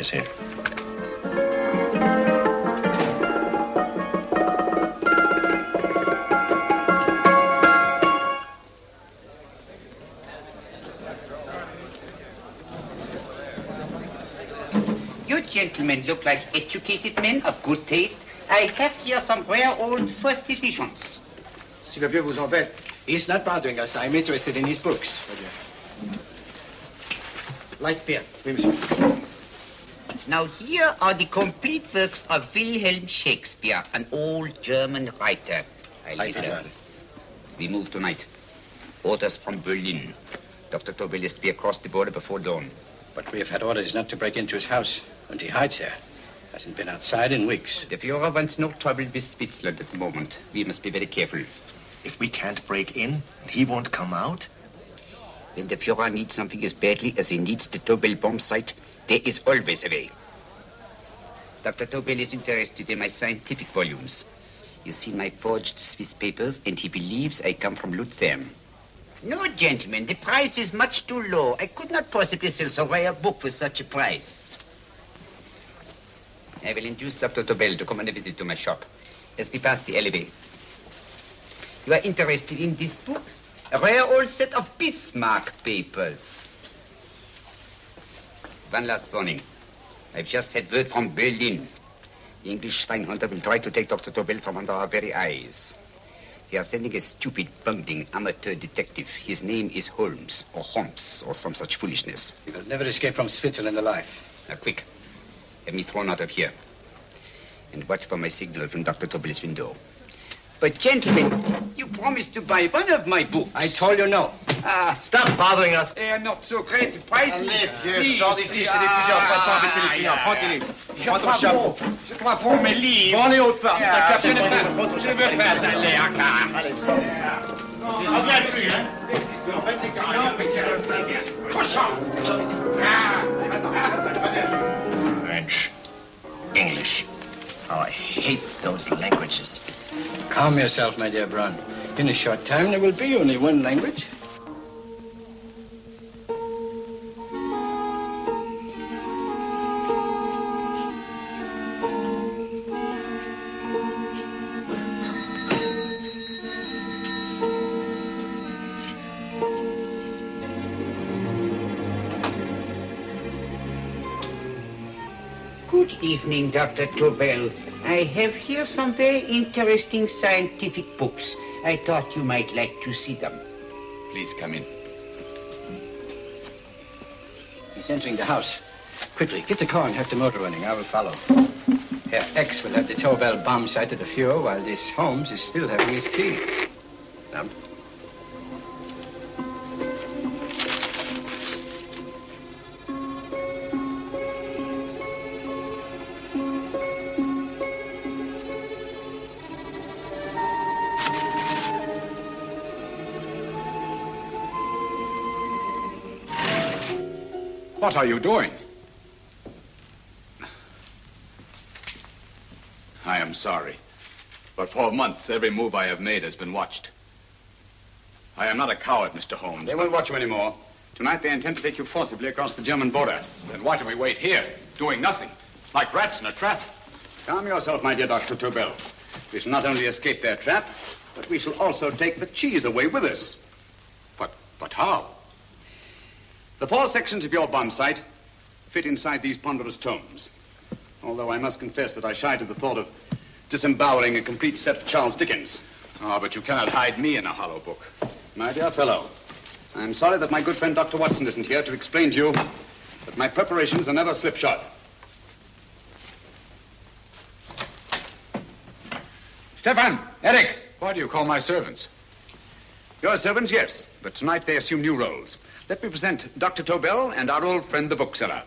Yes, sir. You gentlemen look like educated men of good taste. I have here some rare old first editions. Si le vieux vous embête. He's not bothering us. I'm interested in his books. Light beer. Oui, monsieur. Now here are the complete works of Wilhelm Shakespeare, an old German writer. We move tonight. Orders from Berlin. Dr. Tobel is to be across the border before dawn. But we have had orders not to break into his house, and he hides there. Hasn't been outside in weeks. The Führer wants no trouble with Switzerland at the moment. We must be very careful. If we can't break in, and he won't come out? When the Führer needs something as badly as he needs the Tobel bomb site, there is always a way. Dr. Tobel is interested in my scientific volumes. You've seen my forged Swiss papers, and he believes I come from Luzern. No, gentlemen, the price is much too low. I could not possibly sell so rare a book for such a price. I will induce Dr. Tobel to come on a visit to my shop as we pass the alleyway. You are interested in this book? A rare old set of Bismarck papers. One last warning. I've just had word from Berlin. The English Schweinhunter will try to take Dr. Tobel from under our very eyes. They are sending a stupid, bungling amateur detective. His name is Holmes, or some such foolishness. He will never escape from Switzerland alive. Now, quick. Have me thrown out of here. And watch for my signal from Dr. Tobel's window. But, gentlemen, you promised to buy one of my books. I told you no. Stop bothering us. They are not so great. The price Allez, vieux, sors d'ici, c'est des plusieurs fois pas embêter les clients. Prends tes livres. Prends ton chapeau. Je crois pour mes livres. Prends les hautes parts, c'est un café. Je ne veux pas aller à car. Allez, sors d'ici. Reviens plus, hein. En fait, les clients, mais c'est le cochon. Attends. French, English. Oh, I hate those languages. Calm yourself, my dear Brown. In a short time, there will be only one language. Good evening, Dr. Tobel. I have here some very interesting scientific books. I thought you might like to see them. Please come in. He's entering the house. Quickly, get the car and have the motor running. I will follow. Herr X will have the Tobel bomb site at the Führer while this Holmes is still having his tea. Now, What are you doing? I am sorry, but for months, every move I have made has been watched. I am not a coward, Mr. Holmes. They won't watch you anymore. Tonight, they intend to take you forcibly across the German border. Then why do we wait here, doing nothing, like rats in a trap? Calm yourself, my dear Dr. Tobel. We shall not only escape their trap, but we shall also take the cheese away with us. But how? The 4 sections of your bomb site fit inside these ponderous tomes. Although I must confess that I shied at the thought of disemboweling a complete set of Charles Dickens. Ah, but you cannot hide me in a hollow book. My dear fellow, I'm sorry that my good friend Dr. Watson isn't here to explain to you that my preparations are never slipshod. Stefan! Eric! Why do you call my servants? Your servants, yes, but tonight they assume new roles. Let me present Dr. Tobel and our old friend, the bookseller.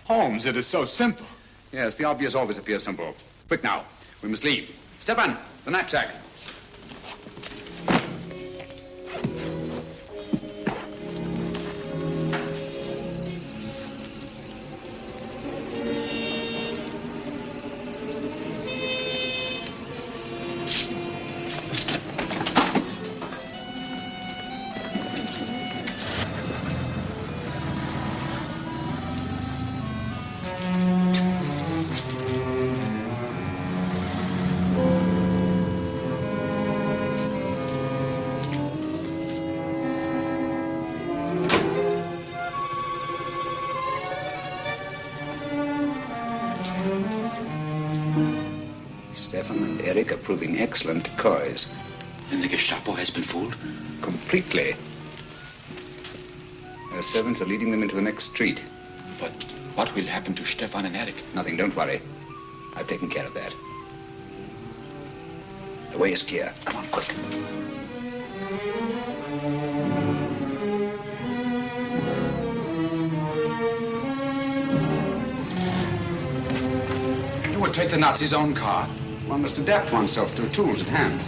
Holmes, it is so simple. Yes, the obvious always appears simple. Quick now, we must leave. Stefan, the knapsack. Stefan and Eric are proving excellent decoys. And the Gestapo has been fooled? Completely. Their servants are leading them into the next street. But what will happen to Stefan and Eric? Nothing, don't worry. I've taken care of that. The way is clear. Come on, quick. You would take the Nazis' own car. One must adapt oneself to the tools at hand.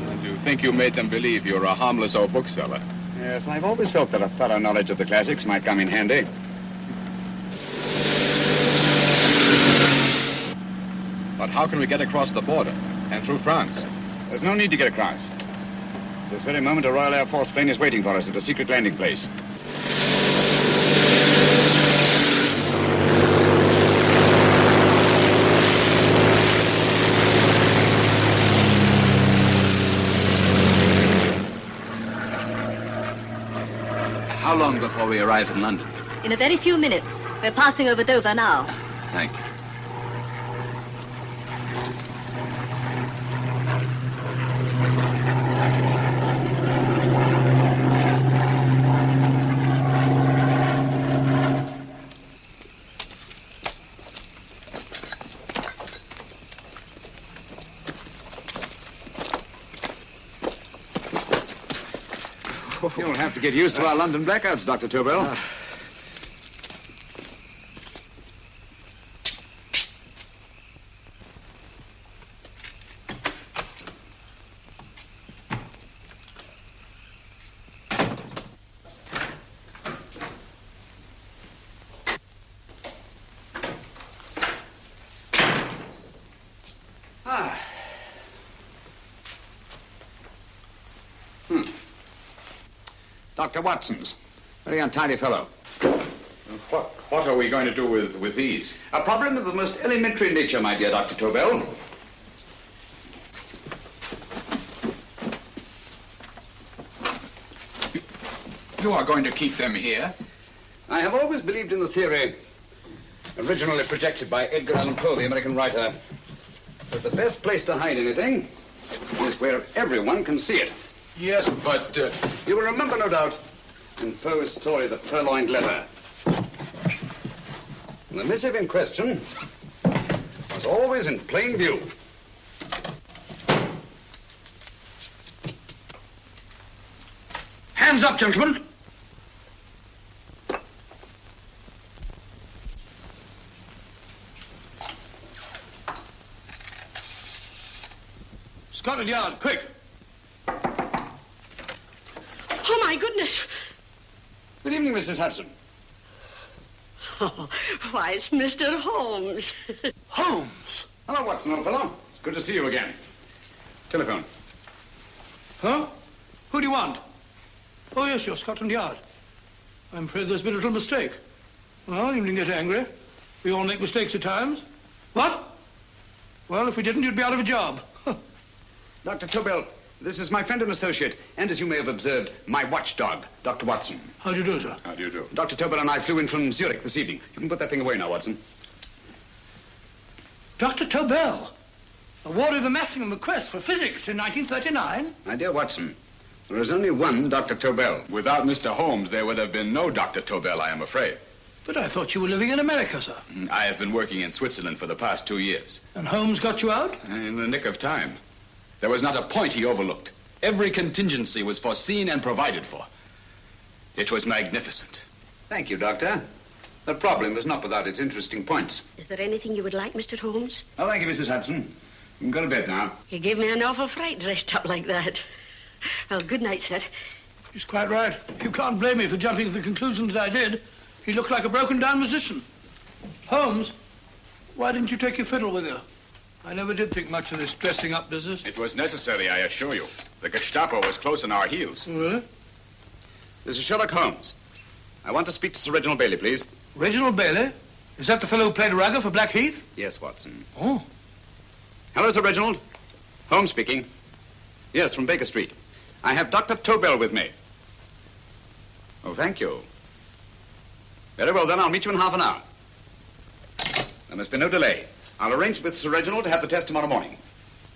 I think you made them believe you're a harmless old bookseller. Yes, I've always felt that a thorough knowledge of the classics might come in handy. But how can we get across the border and through France? There's no need to get across. At this very moment, a Royal Air Force plane is waiting for us at a secret landing place. How long before we arrive in London? In a very few minutes. We're passing over Dover now. Thank you. You'll have to get used to our London blackouts, Dr. Tobel. Dr. Watson's. Very untidy fellow. What are we going to do with these? A problem of the most elementary nature, my dear Dr. Tobel. You are going to keep them here? I have always believed in the theory, originally projected by Edgar Allan Poe, the American writer, that the best place to hide anything is where everyone can see it. Yes, but... You will remember, no doubt, in Poe's story, The Purloined Letter. The missive in question was always in plain view. Hands up, gentlemen. Scotland Yard, quick. Oh, my goodness. Good evening, Mrs. Hudson. Oh, why, it's Mr. Holmes. Holmes. Hello, Watson, old fellow. It's good to see you again. Telephone. Huh? Who do you want? Oh, yes, you're Scotland Yard. I'm afraid there's been a little mistake. Well, you needn't get angry. We all make mistakes at times. What? Well, if we didn't, you'd be out of a job. Dr. Tobel, this is my friend and associate, and as you may have observed, my watchdog, Dr. Watson. How do you do, sir? How do you do? Dr. Tobel and I flew in from Zurich this evening. You can put that thing away now, Watson. Dr. Tobel, awarded the Massingham Bequest for physics in 1939. My dear Watson, there is only one Dr. Tobel. Without Mr. Holmes, there would have been no Dr. Tobel, I am afraid. But I thought you were living in America, sir. I have been working in Switzerland for the past 2 years. And Holmes got you out? In the nick of time. There was not a point he overlooked. Every contingency was foreseen and provided for. It was magnificent. Thank you, Doctor. The problem was not without its interesting points. Is there anything you would like, Mr. Holmes? Oh, thank you, Mrs. Hudson. You can go to bed now. You gave me an awful fright dressed up like that. Well, good night, sir. He's quite right. You can't blame me for jumping to the conclusion that I did. He looked like a broken-down musician. Holmes, why didn't you take your fiddle with you? I never did think much of this dressing-up business. It was necessary, I assure you. The Gestapo was close on our heels. Really? This is Sherlock Holmes. I want to speak to Sir Reginald Bailey, please. Reginald Bailey? Is that the fellow who played Rugger for Blackheath? Yes, Watson. Oh. Hello, Sir Reginald. Holmes speaking. Yes, from Baker Street. I have Dr. Tobel with me. Oh, thank you. Very well, then. I'll meet you in half an hour. There must be no delay. I'll arrange with Sir Reginald to have the test tomorrow morning.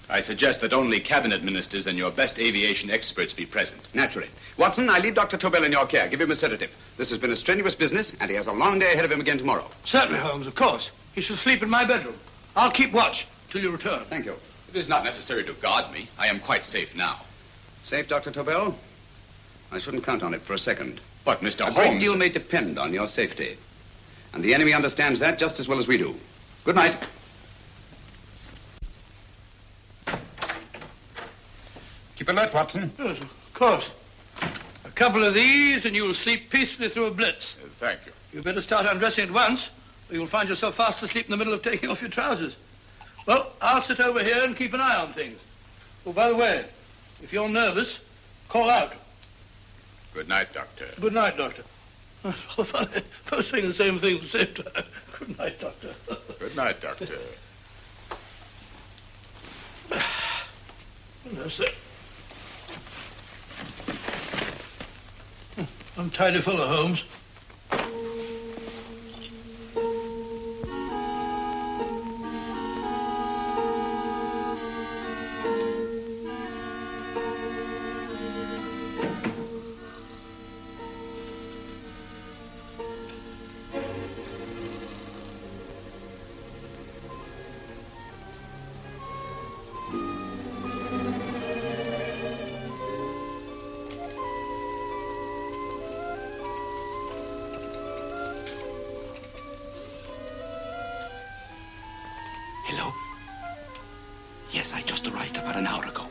I suggest that only cabinet ministers and your best aviation experts be present. Naturally. Watson, I leave Dr. Tobel in your care. Give him a sedative. This has been a strenuous business, and he has a long day ahead of him again tomorrow. Certainly, Holmes, of course. He shall sleep in my bedroom. I'll keep watch till you return. Thank you. It is not necessary to guard me. I am quite safe now. Safe, Dr. Tobel? I shouldn't count on it for a second. But, Mr. A Holmes... great deal may depend on your safety. And the enemy understands that just as well as we do. Good night. Keep alert, Watson. Yes, of course. A couple of these and you'll sleep peacefully through a blitz. Thank you. You'd better start undressing at once, or you'll find yourself fast asleep in the middle of taking off your trousers. Well, I'll sit over here and keep an eye on things. Oh, by the way, if you're nervous, call out. Good night, Doctor. Good night, Doctor. Oh, funny. Both saying the same thing at the same time. Good night, Doctor. Good night, Doctor. That's it. I'm tidy full of Holmes. Hello? Yes, I just arrived about an hour ago.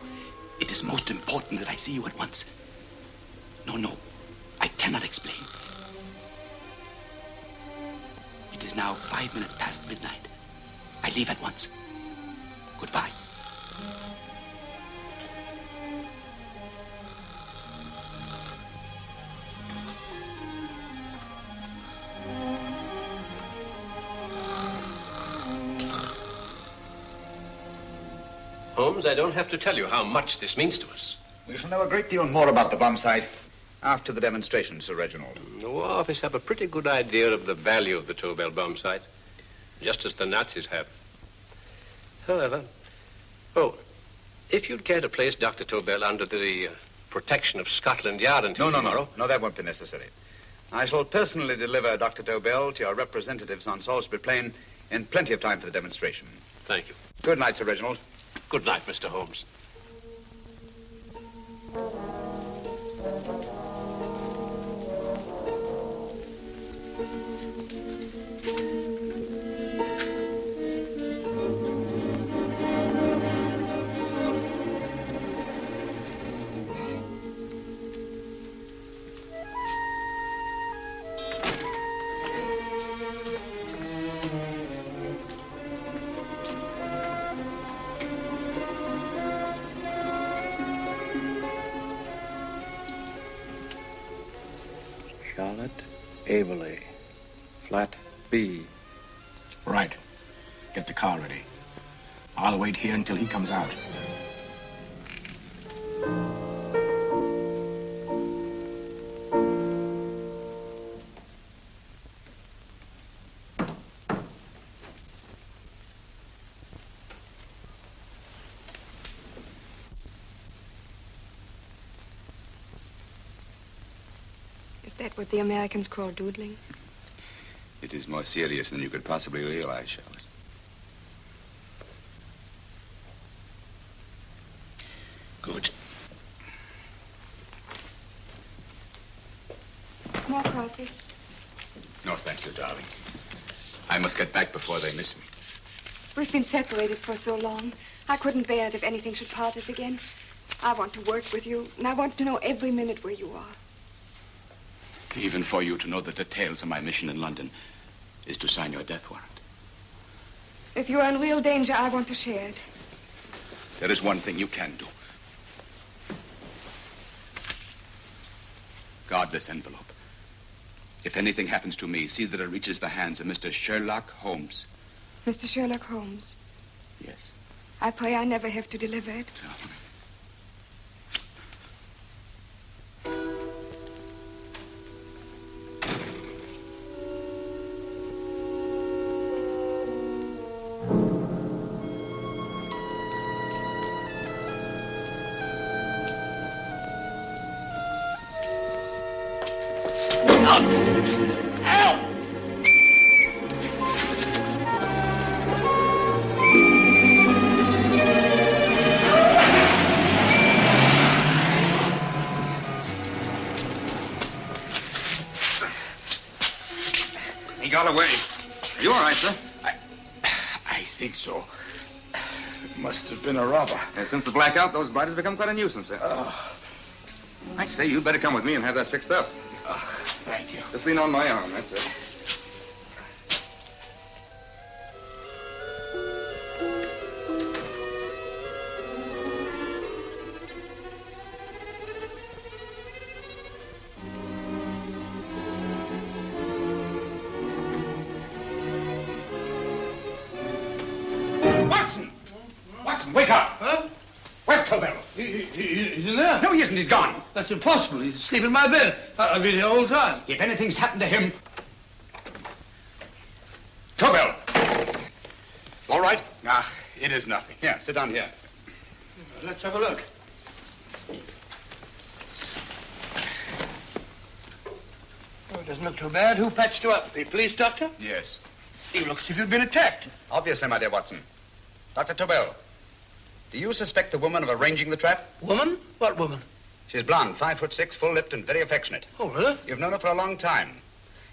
It is most important that I see you at once. No, I cannot explain. It is now 5 minutes past midnight. I leave at once. Goodbye. Holmes, I don't have to tell you how much this means to us. We shall know a great deal more about the bomb site after the demonstration, Sir Reginald. The War Office have a pretty good idea of the value of the Tobel bomb site, just as the Nazis have. However, if you'd care to place Dr. Tobel under the protection of Scotland Yard until tomorrow... No, that won't be necessary. I shall personally deliver Dr. Tobel to your representatives on Salisbury Plain in plenty of time for the demonstration. Thank you. Good night, Sir Reginald. Good night, Mr. Holmes. Averley, flat B. Right. Get the car ready. I'll wait here until he comes out. Is that what the Americans call doodling? It is more serious than you could possibly realize, Charlotte. Good. More coffee? No, thank you, darling. I must get back before they miss me. We've been separated for so long. I couldn't bear it if anything should part us again. I want to work with you, and I want to know every minute where you are. Even for you to know the details of my mission in London is to sign your death warrant. If you're in real danger, I want to share it. There is one thing you can do. Guard this envelope. If anything happens to me, see that it reaches the hands of Mr. Sherlock Holmes. Mr. Sherlock Holmes? Yes. I pray I never have to deliver it. out! Help! He got away. Are you all right, sir? I think so. Must have been a robber. Since the blackout, those blighters become quite a nuisance, sir. I say, you'd better come with me and have that fixed up. Thank you. Just lean on my arm, that's it. Watson, wake up! Huh? Where's Tobel? He's in there. No, he isn't. He's gone. That's impossible. He's asleep in my bed. I've been here all the time. If anything's happened to him... Tobel! All right? It is nothing. Yeah, sit down here. Let's have a look. Oh, it doesn't look too bad. Who patched you up? The police doctor? Yes. You look as if you'd been attacked. Obviously, my dear Watson. Dr. Tobel, do you suspect the woman of arranging the trap? Woman? What woman? She's blonde, 5'6", full-lipped, and very affectionate. Oh, really? You've known her for a long time.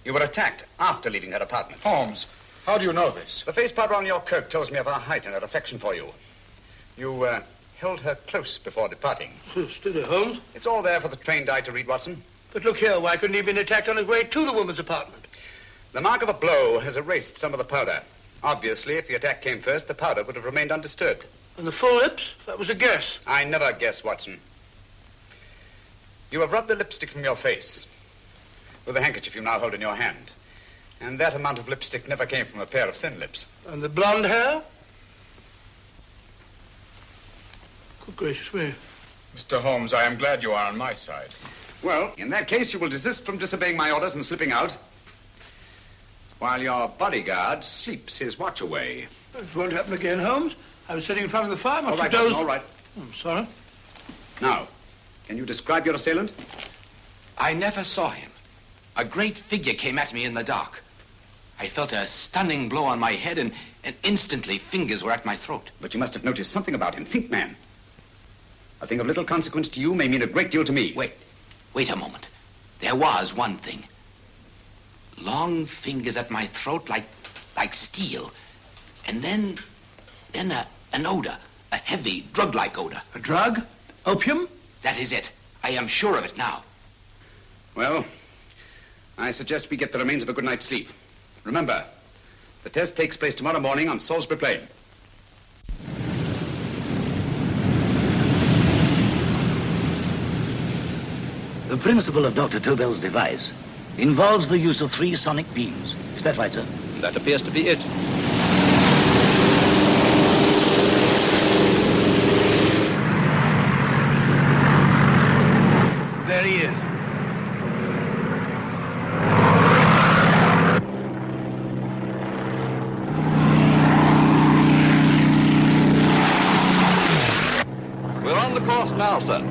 You were attacked after leaving her apartment. Holmes, how do you know this? The face powder on your coat tells me of her height and her affection for you. You, held her close before departing. Steady, Holmes. It's all there for the trained eye to read, Watson. But look here, why couldn't he have been attacked on his way to the woman's apartment? The mark of a blow has erased some of the powder. Obviously, if the attack came first, the powder would have remained undisturbed. And the full lips? That was a guess. I never guess, Watson. You have rubbed the lipstick from your face with the handkerchief you now hold in your hand. And that amount of lipstick never came from a pair of thin lips. And the blonde hair? Good gracious me. Mr. Holmes, I am glad you are on my side. Well, in that case, you will desist from disobeying my orders and slipping out while your bodyguard sleeps his watch away. It won't happen again, Holmes. I was sitting in front of the fire. All right, Watson, all right. I'm sorry. Now, can you describe your assailant? I never saw him. A great figure came at me in the dark. I felt a stunning blow on my head, and instantly fingers were at my throat. But you must have noticed something about him. Think, man. A thing of little consequence to you may mean a great deal to me. Wait a moment. There was one thing. Long fingers at my throat like steel. And then an odor, a heavy, drug-like odor. A drug? Opium? That is it. I am sure of it now. Well, I suggest we get the remains of a good night's sleep. Remember, the test takes place tomorrow morning on Salisbury Plain. The principle of Dr. Tobel's device involves the use of 3 sonic beams. Is that right, sir? That appears to be it. There he is. We're on the course now, sir.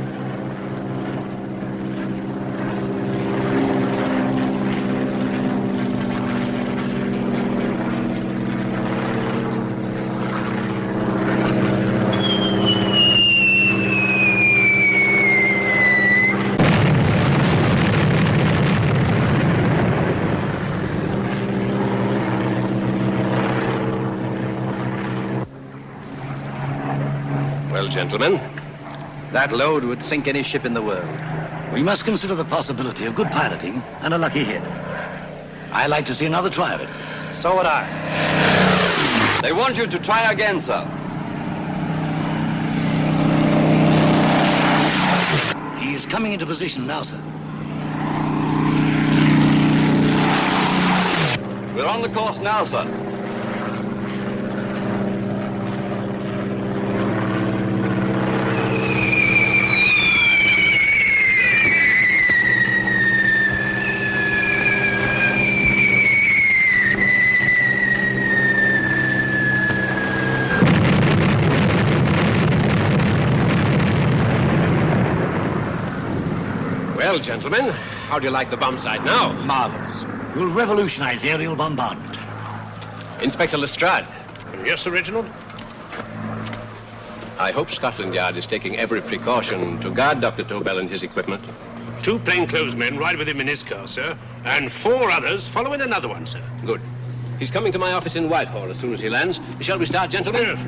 Well, gentlemen, that load would sink any ship in the world. We must consider the possibility of good piloting and a lucky hit. I like to see another try of it. So would I. They want you to try again, sir. He is coming into position now, sir. We're on the course now, sir. well, gentlemen, How do you like the bomb sight now? Marvelous. We'll revolutionize aerial bombardment. Inspector Lestrade. Yes, Sir Reginald? I hope Scotland Yard is taking every precaution to guard Dr. Tobel and his equipment. 2 plainclothesmen ride with him in his car, sir, and 4 others follow in another one, sir. Good. He's coming to my office in Whitehall as soon as he lands. Shall we start, gentlemen? Yes.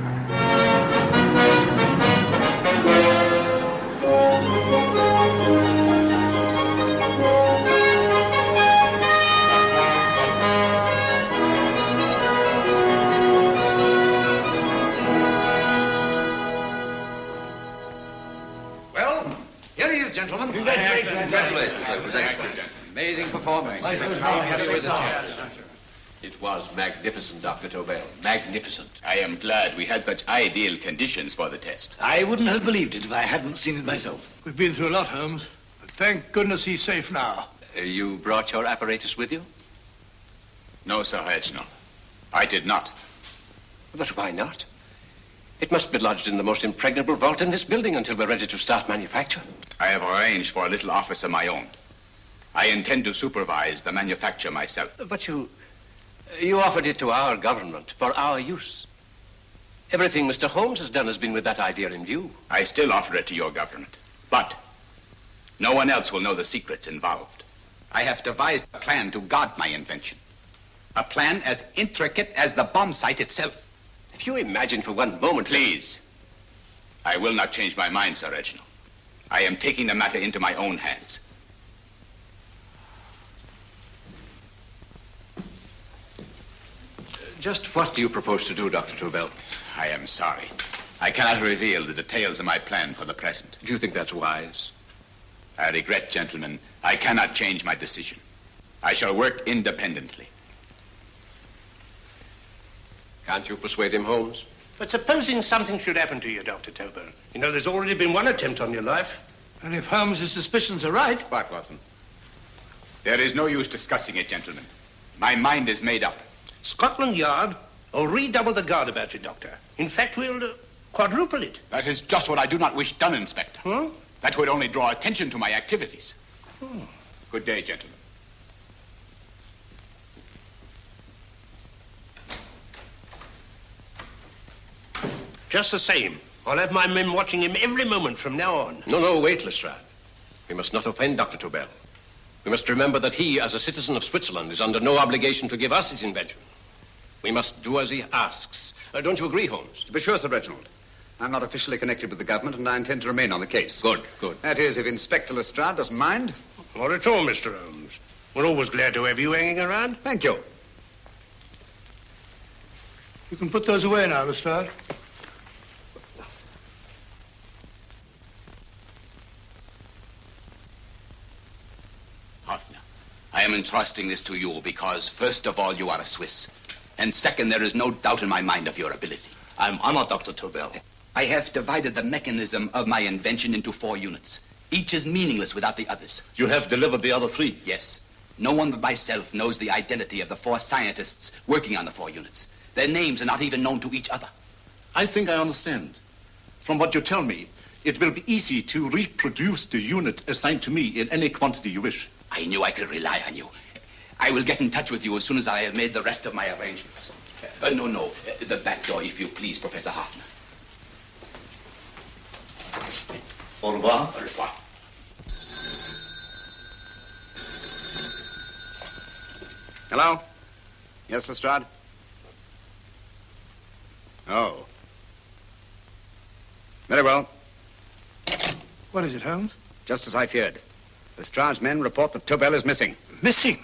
Well, here he is, gentlemen. Congratulations, sir. It was excellent. Amazing performance. It was magnificent, Dr. Tobel. Magnificent. I am glad we had such ideal conditions for the test. I wouldn't have believed it if I hadn't seen it myself. We've been through a lot, Holmes, but thank goodness he's safe now. You brought your apparatus with you? No, Sir Reginald. I did not. But why not? It must be lodged in the most impregnable vault in this building until we're ready to start manufacture. I have arranged for a little office of my own. I intend to supervise the manufacture myself. But you offered it to our government for our use. Everything Mr. Holmes has done has been with that idea in view. I still offer it to your government, but no one else will know the secrets involved. I have devised a plan to guard my invention. A plan as intricate as the bomb sight itself. If you imagine for one moment... Please. I will not change my mind, Sir Reginald. I am taking the matter into my own hands. Just what do you propose to do, Dr. Tobel? I am sorry. I cannot reveal the details of my plan for the present. Do you think that's wise? I regret, gentlemen, I cannot change my decision. I shall work independently. Can't you persuade him, Holmes? But supposing something should happen to you, Dr. Tobel. You know, there's already been one attempt on your life. And if Holmes' suspicions are right... What, Watson? There is no use discussing it, gentlemen. My mind is made up. Scotland Yard will redouble the guard about you, Doctor. In fact, we'll quadruple it. That is just what I do not wish done, Inspector. Huh? That would only draw attention to my activities. Good day, gentlemen. Just the same, I'll have my men watching him every moment from now on. No, wait, Lestrade. We must not offend Dr. Tobel. We must remember that he, as a citizen of Switzerland, is under no obligation to give us his invention. We must do as he asks. Don't you agree, Holmes? To be sure, Sir Reginald. I'm not officially connected with the government, and I intend to remain on the case. Good. That is, if Inspector Lestrade doesn't mind. Not at all, Mr. Holmes. We're always glad to have you hanging around. Thank you. You can put those away now, Lestrade. I am entrusting this to you because, first of all, you are a Swiss. And second, there is no doubt in my mind of your ability. I'm honored, Dr. Tobel. I have divided the mechanism of my invention into 4 units. Each is meaningless without the others. You have delivered the other 3? Yes. No one but myself knows the identity of the 4 scientists working on the 4 units. Their names are not even known to each other. I think I understand. From what you tell me, it will be easy to reproduce the unit assigned to me in any quantity you wish. I knew I could rely on you. I will get in touch with you as soon as I have made the rest of my arrangements. No. The back door, if you please, Professor Hoffner. Au revoir. Au revoir. Hello? Yes, Lestrade? Oh. Very well. What is it, Holmes? Just as I feared. Lestrade's men report that Tobel is missing. Missing?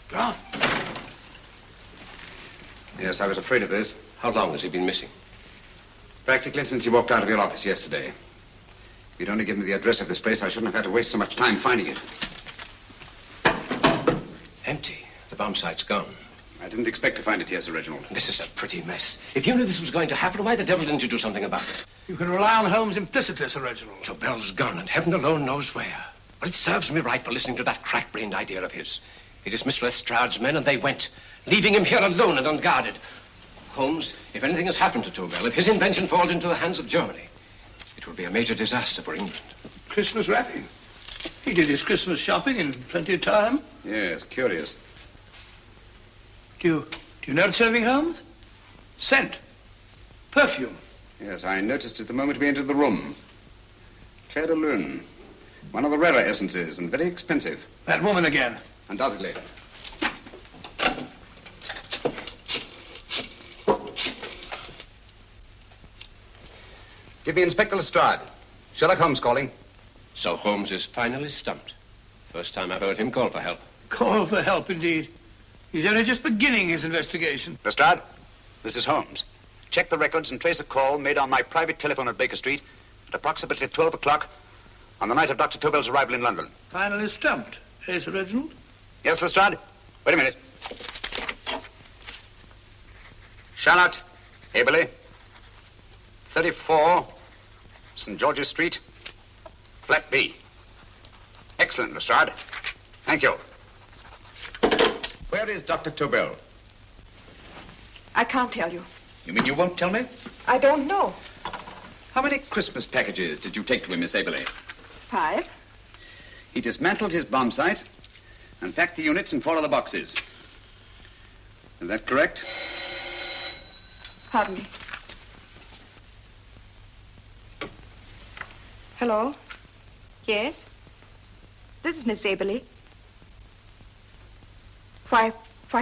Gone. Yes, I was afraid of this. How long has he been missing? Practically since he walked out of your office yesterday. If you'd only given me the address of this place, I shouldn't have had to waste so much time finding it. Empty. The bomb site's gone. I didn't expect to find it here, Sir Reginald. This is a pretty mess. If you knew this was going to happen, why the devil didn't you do something about it? You can rely on Holmes implicitly, Sir Reginald. Tobel's gone, and heaven alone knows where. Well, it serves me right for listening to that crack-brained idea of his. He dismissed Lestrade's men and they went, leaving him here alone and unguarded. Holmes, if anything has happened to Tobel, if his invention falls into the hands of Germany, it will be a major disaster for England. Christmas wrapping. He did his Christmas shopping in plenty of time. Yes, curious. Do you notice anything, Holmes? Scent. Perfume. Yes, I noticed it the moment we entered the room. Clair de Lune. One of the rarer essences and very expensive. That woman again. Undoubtedly. Give me Inspector Lestrade. Sherlock Holmes calling. So Holmes is finally stumped. First time I've heard him call for help. Call for help, indeed. He's only just beginning his investigation. Lestrade, this is Holmes. Check the records and trace a call made on my private telephone at Baker Street at approximately 12 o'clock on the night of Dr. Tobel's arrival in London. Finally stumped. Eh, Sir Reginald? Yes, Lestrade? Wait a minute. Charlotte, Aberley, 34, St. George's Street, flat B. Excellent, Lestrade. Thank you. Where is Dr. Tobel? I can't tell you. You mean you won't tell me? I don't know. How many Christmas packages did you take to him, Miss Aberley? 5. He dismantled his bomb site and packed the units in 4 of the boxes. Is that correct? Pardon me. Hello? Yes? This is Miss Aberley. Why,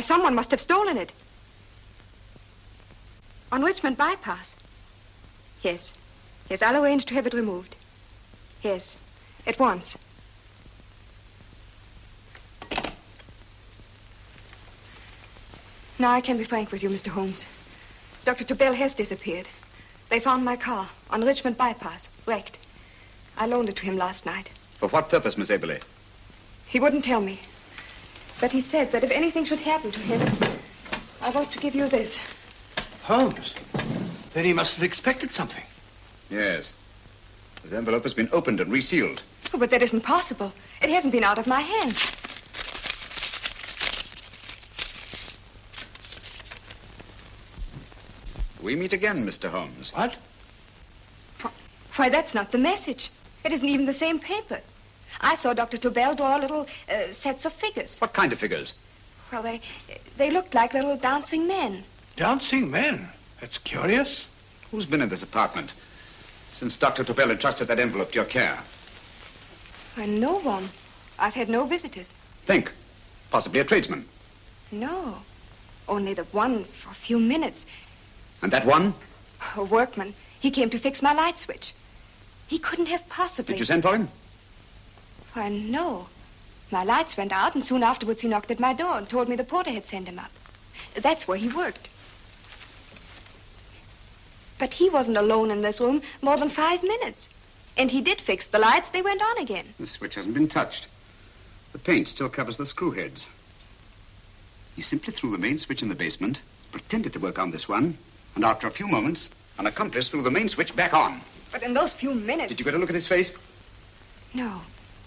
someone must have stolen it. On Richmond Bypass. Yes. Yes, I'll arrange to have it removed. Yes, at once. Now I can be frank with you, Mr. Holmes. Dr. Tobel has disappeared. They found my car on Richmond Bypass, wrecked. I loaned it to him last night. For what purpose, Miss Aberley? He wouldn't tell me. But he said that if anything should happen to him, I was to give you this. Holmes? Then he must have expected something. Yes. His envelope has been opened and resealed. Oh, but that isn't possible. It hasn't been out of my hands. We meet again, Mr. Holmes. What? Why, that's not the message. It isn't even the same paper. I saw Dr. Tobel draw little sets of figures. What kind of figures? Well, they looked like little dancing men. Dancing men? That's curious. Who's been in this apartment since Dr. Tobel entrusted that envelope to your care? Why, no one. I've had no visitors. Think. Possibly a tradesman. No. Only the one for a few minutes. And that one? A workman. He came to fix my light switch. He couldn't have possibly... Did you send for him? Why, no. My lights went out, and soon afterwards he knocked at my door and told me the porter had sent him up. That's where he worked. But he wasn't alone in this room more than 5 minutes. And he did fix the lights. They went on again. The switch hasn't been touched. The paint still covers the screw heads. He simply threw the main switch in the basement, pretended to work on this one, and after a few moments, an accomplice threw the main switch back on. But in those few minutes... Did you get a look at his face? No,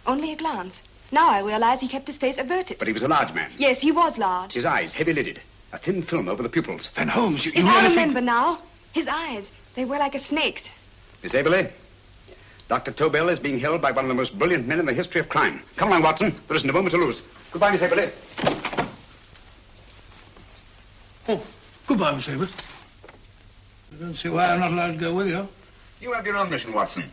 only a glance. Now I realize he kept his face averted. But he was a large man. Yes, he was large. His eyes heavy-lidded, a thin film over the pupils. Then Holmes, you Yes, really I think... remember now. His eyes, they were like a snake's. Miss Aberley, Dr. Tobel is being held by one of the most brilliant men in the history of crime. Come along, Watson. There isn't a moment to lose. Goodbye, Miss Aberley. Oh, goodbye, Miss Aberley. I don't see why I'm not allowed to go with you. You have your own mission, Watson.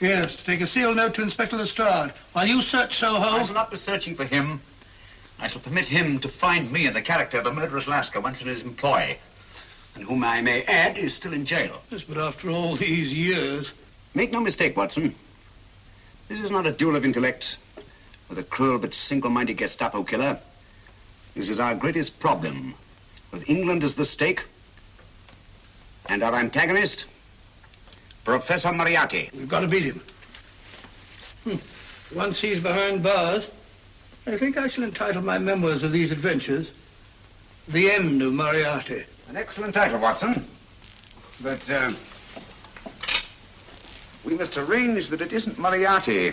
Yes, to take a sealed note to Inspector Lestrade. While you search Soho... I shall not be searching for him. I shall permit him to find me in the character of a murderous Lascar once in his employ, and whom I may add is still in jail. Yes, but after all these years... Make no mistake, Watson. This is not a duel of intellects with a cruel but single-minded Gestapo killer. This is our greatest problem, with England as the stake, and our antagonist, Professor Moriarty. We've got to beat him. Once he's behind bars, I think I shall entitle my memoirs of these adventures, The End of Moriarty. An excellent title, Watson. But, we must arrange that it isn't Moriarty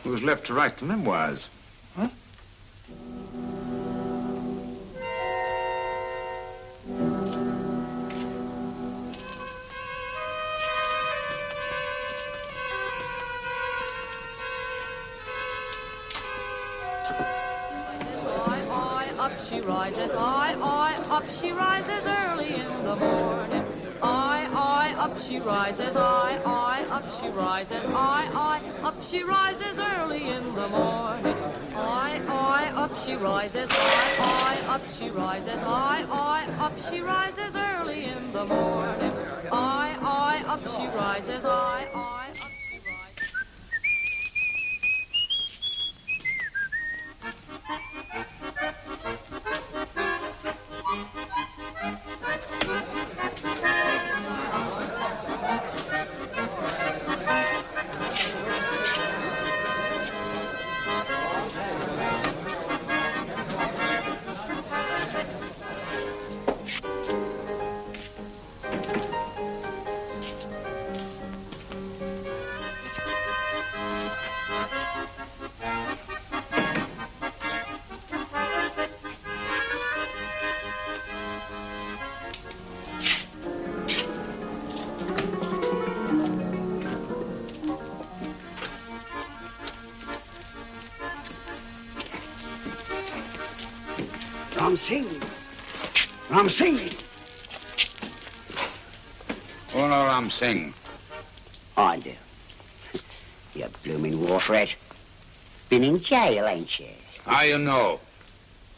who's left to write the memoirs. Huh? she rises, I, up she rises early in the morning. I, up she rises, I, up she rises, I, up she rises early in the morning. I, up she rises, I, up she rises, I, up she rises early in the morning. I, up she rises, I, up she rises. Ram Singh. Oh, no, Ram Singh. I do. You blooming wharf rat. Been in jail, ain't you? How you know?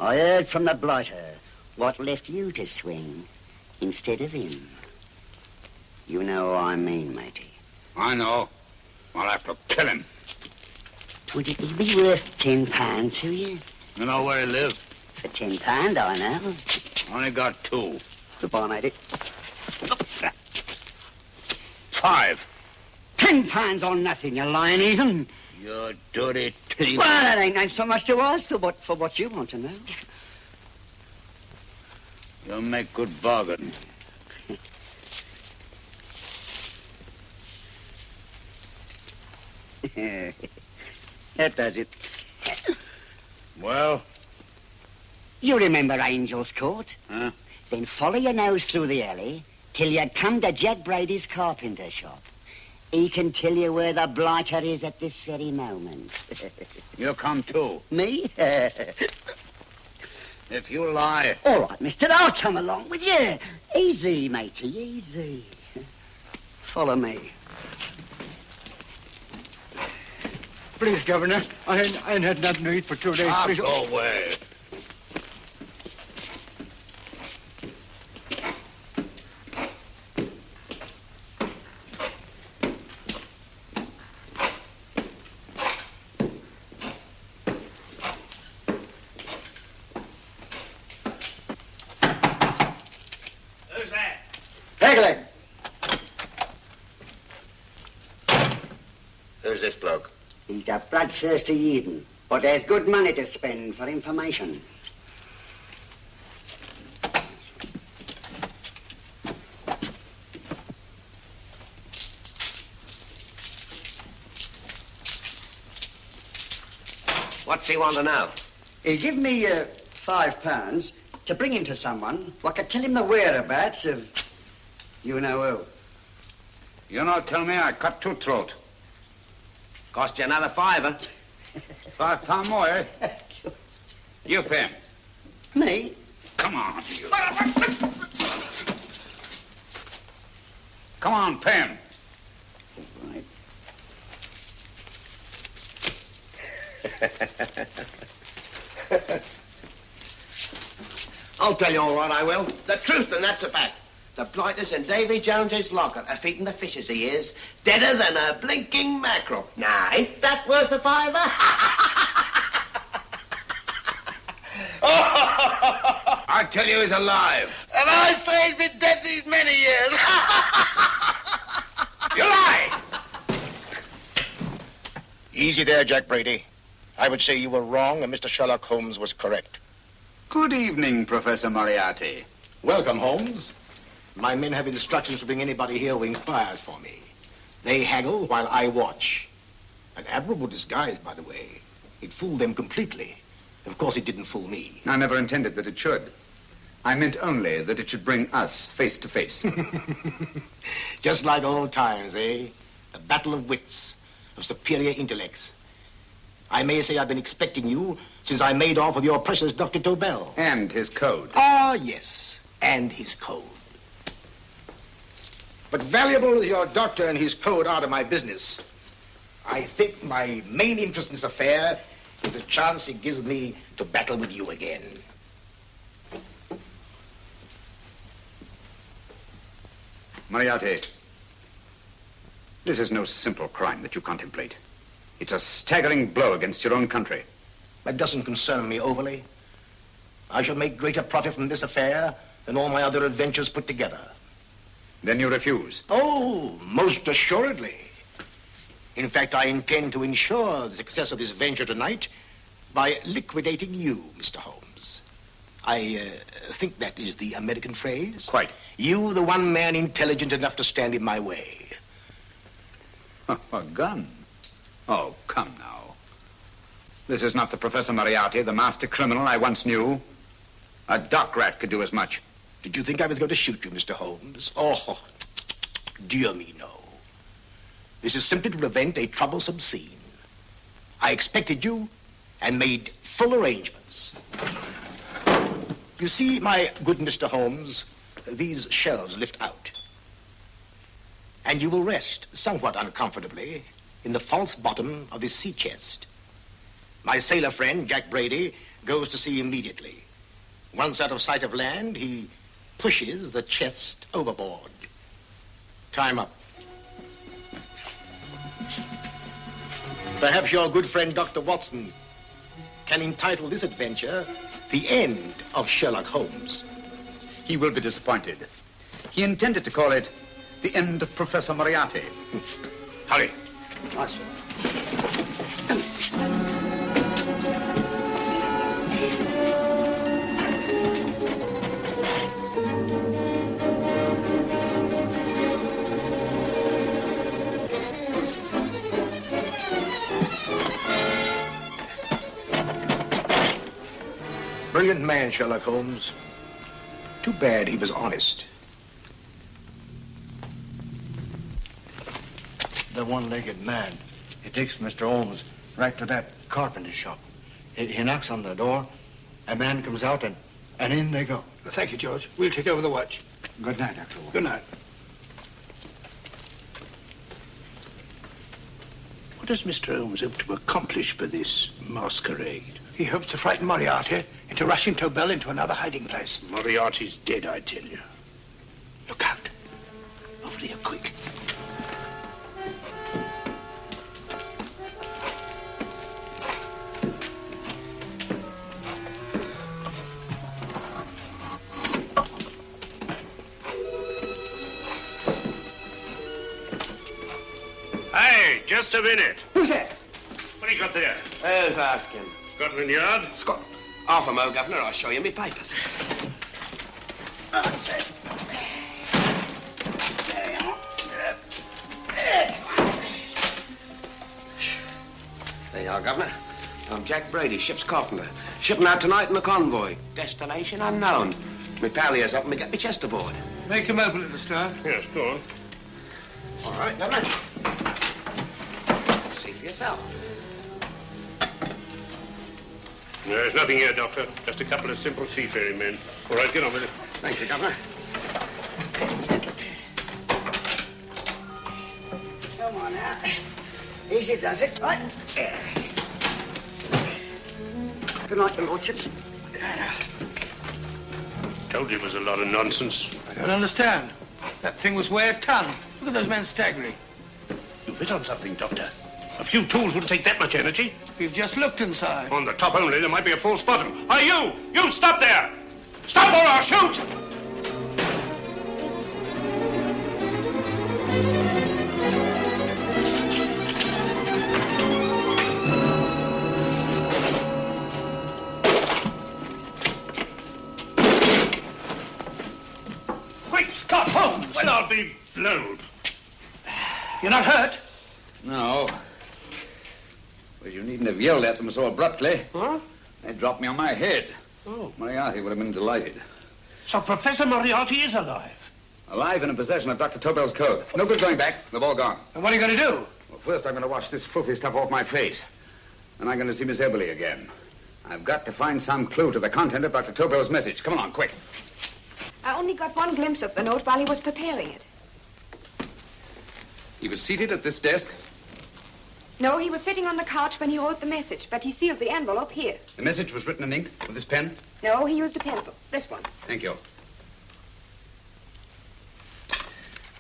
I heard from the blighter what left you to swing instead of him. You know what I mean, matey. I know. I'll have to kill him. Would it be worth £10 to you? You know where he lives? For £10, I know. Only got 2. Goodbye, matey. 5. £10 on nothing, you lying heathen. You dirty thief. Well, that ain't so much to ask for what you want to know. You'll make good bargain. That does it. Well? You remember Angel's Court? Huh? Then follow your nose through the alley till you come to Jack Brady's carpenter shop. He can tell you where the blighter is at this very moment. You come too. Me? If you lie... All right, mister, I'll come along with you. Easy, matey, easy. Follow me. Please, Governor, I ain't had nothing to eat for 2 days. Please. Go away. Who's this bloke? He's a bloodthirsty heathen, but there's good money to spend for information. What's he want to know? He give me £5 to bring him to someone who could tell him the whereabouts of you-know-who. You not tell me I cut 2 throat. Cost you another £5. £5 more, eh? You pay him. Me? Come on, you. Come on, pay him. Right. I'll tell you all right, I will. The truth, and that's a fact. The blighters in Davy Jones's locker are feeding the fishes he is, deader than a blinking mackerel. Now, ain't that worth a £5? I tell you he's alive. And I say he's been dead these many years. You lie! Easy there, Jack Brady. I would say you were wrong and Mr. Sherlock Holmes was correct. Good evening, Professor Moriarty. Welcome, Holmes. My men have instructions to bring anybody here who inquires for me. They haggle while I watch. An admirable disguise, by the way. It fooled them completely. Of course, it didn't fool me. I never intended that it should. I meant only that it should bring us face to face. Just like old times, eh? A battle of wits, of superior intellects. I may say I've been expecting you since I made off with your precious Dr. Tobel. And his code. Ah, yes, and his code. But valuable as your doctor and his code are to my business, I think my main interest in this affair is the chance it gives me to battle with you again. Moriarty, this is no simple crime that you contemplate. It's a staggering blow against your own country. That doesn't concern me overly. I shall make greater profit from this affair than all my other adventures put together. Then you refuse? Oh, most assuredly. In fact, I intend to ensure the success of this venture tonight by liquidating you, Mr. Holmes. I think that is the American phrase. Quite. You, the one man intelligent enough to stand in my way. A gun? Oh, come now. This is not the Professor Moriarty, the master criminal I once knew. A dock rat could do as much. Did you think I was going to shoot you, Mr. Holmes? Oh, dear me, no. This is simply to prevent a troublesome scene. I expected you and made full arrangements. You see, my good Mr. Holmes, these shelves lift out. And you will rest somewhat uncomfortably in the false bottom of this sea chest. My sailor friend, Jack Brady, goes to sea immediately. Once out of sight of land, he pushes the chest overboard. Time up. Perhaps your good friend, Dr. Watson, can entitle this adventure The End of Sherlock Holmes. He will be disappointed. He intended to call it The End of Professor Moriarty. Hurry. Brilliant man, Sherlock Holmes. Too bad he was honest. The one-legged man. He takes Mr. Holmes right to that carpenter shop. He knocks on the door. A man comes out, and in they go. Thank you, George. We'll take over the watch. Good night, Dr. Holmes. Good night. What does Mr. Holmes hope to accomplish by this masquerade? He hopes to frighten Moriarty into rushing Tobel into another hiding place. Moriarty's dead, I tell you. Look out. Over here, quick. Hey, just a minute. Who's that? What do you got there? Who's asking? Scotland Yard? Scotland. Half a mo, Governor. I'll show you me papers. That's it. There you are. There you are, Governor. I'm Jack Brady, ship's carpenter. Shipping out tonight in a convoy. Destination unknown. Me pal here's helping me get me chest aboard. Make him open it, Lestrade. Yes, go on. All right, Governor. See for yourself. There's nothing here, Doctor. Just a couple of simple seafaring men. All right, get on with it. Thank you, Governor. Come on now. Easy does it, right? Good night, your lordships. Told you it was a lot of nonsense. I don't understand. That thing was weigh a ton. Look at those men staggering. You've hit on something, Doctor. A few tools wouldn't take that much energy. We've just looked inside. On the top only, there might be a false bottom. Hey, you! You stop there! Stop or I'll shoot! Great Scott, Holmes! Well, I'll be blowed. You're not hurt? No. Well, you needn't have yelled at them so abruptly. Huh? They dropped me on my head. Oh. Moriarty would have been delighted. So Professor Moriarty is alive? Alive and in possession of Dr. Tobel's code. No good going back. They've all gone. And what are you going to do? Well, first I'm going to wash this filthy stuff off my face. And I'm going to see Miss Eberly again. I've got to find some clue to the content of Dr. Tobel's message. Come on, quick. I only got one glimpse of the note while he was preparing it. He was seated at this desk. No, he was sitting on the couch when he wrote the message, but he sealed the envelope here. The message was written in ink with this pen? No, he used a pencil. This one. Thank you.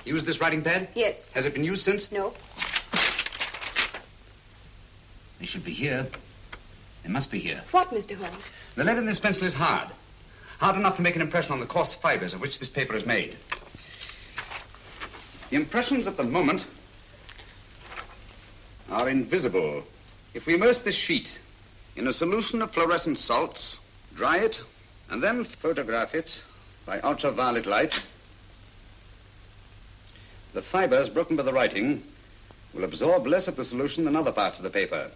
Used this writing pad? Yes. Has it been used since? No. They should be here. They must be here. What, Mr. Holmes? The lead in this pencil is hard. Hard enough to make an impression on the coarse fibers of which this paper is made. The impressions at the moment are invisible. If we immerse this sheet in a solution of fluorescent salts, dry it, and then photograph it by ultraviolet light, the fibers broken by the writing will absorb less of the solution than other parts of the paper.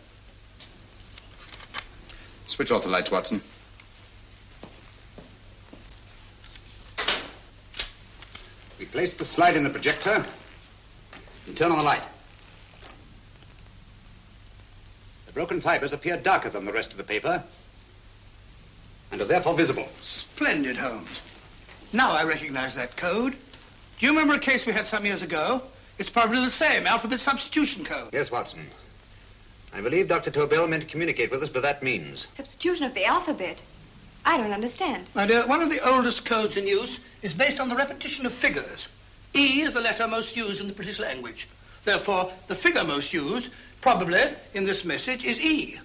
Switch off the lights, Watson. We place the slide in the projector and turn on the light. The broken fibers appear darker than the rest of the paper and are therefore visible. Splendid, Holmes. Now I recognize that code. Do you remember a case we had some years ago? It's probably the same, alphabet substitution code. Yes, Watson. I believe Dr. Tobel meant to communicate with us by that means. Substitution of the alphabet? I don't understand. My dear, one of the oldest codes in use is based on the repetition of figures. E is the letter most used in the British language. Therefore, the figure most used, probably in this message, is E.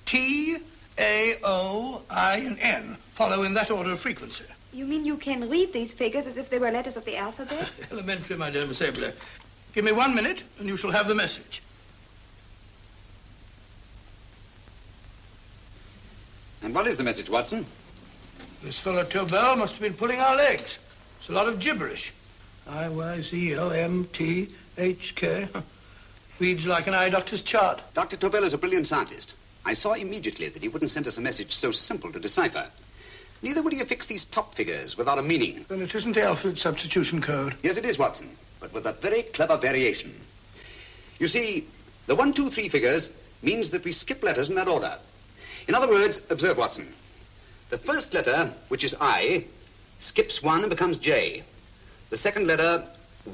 T, A, O, I, and N follow in that order of frequency. You mean you can read these figures as if they were letters of the alphabet? Elementary, my dear Miss Eberly. Give me 1 minute, and you shall have the message. And what is the message, Watson? This fellow Tobel must have been pulling our legs. It's a lot of gibberish. I-Y-Z-L-M-T-H-K. Reads like an eye doctor's chart. Dr. Tobel is a brilliant scientist. I saw immediately that he wouldn't send us a message so simple to decipher. Neither would he have fixed these top figures without a meaning. Then it isn't the alphabet substitution code. Yes, it is, Watson, but with a very clever variation. You see, the 1, 2, 3 figures means that we skip letters in that order. In other words, observe, Watson. The first letter, which is I, skips 1 and becomes J. The second letter,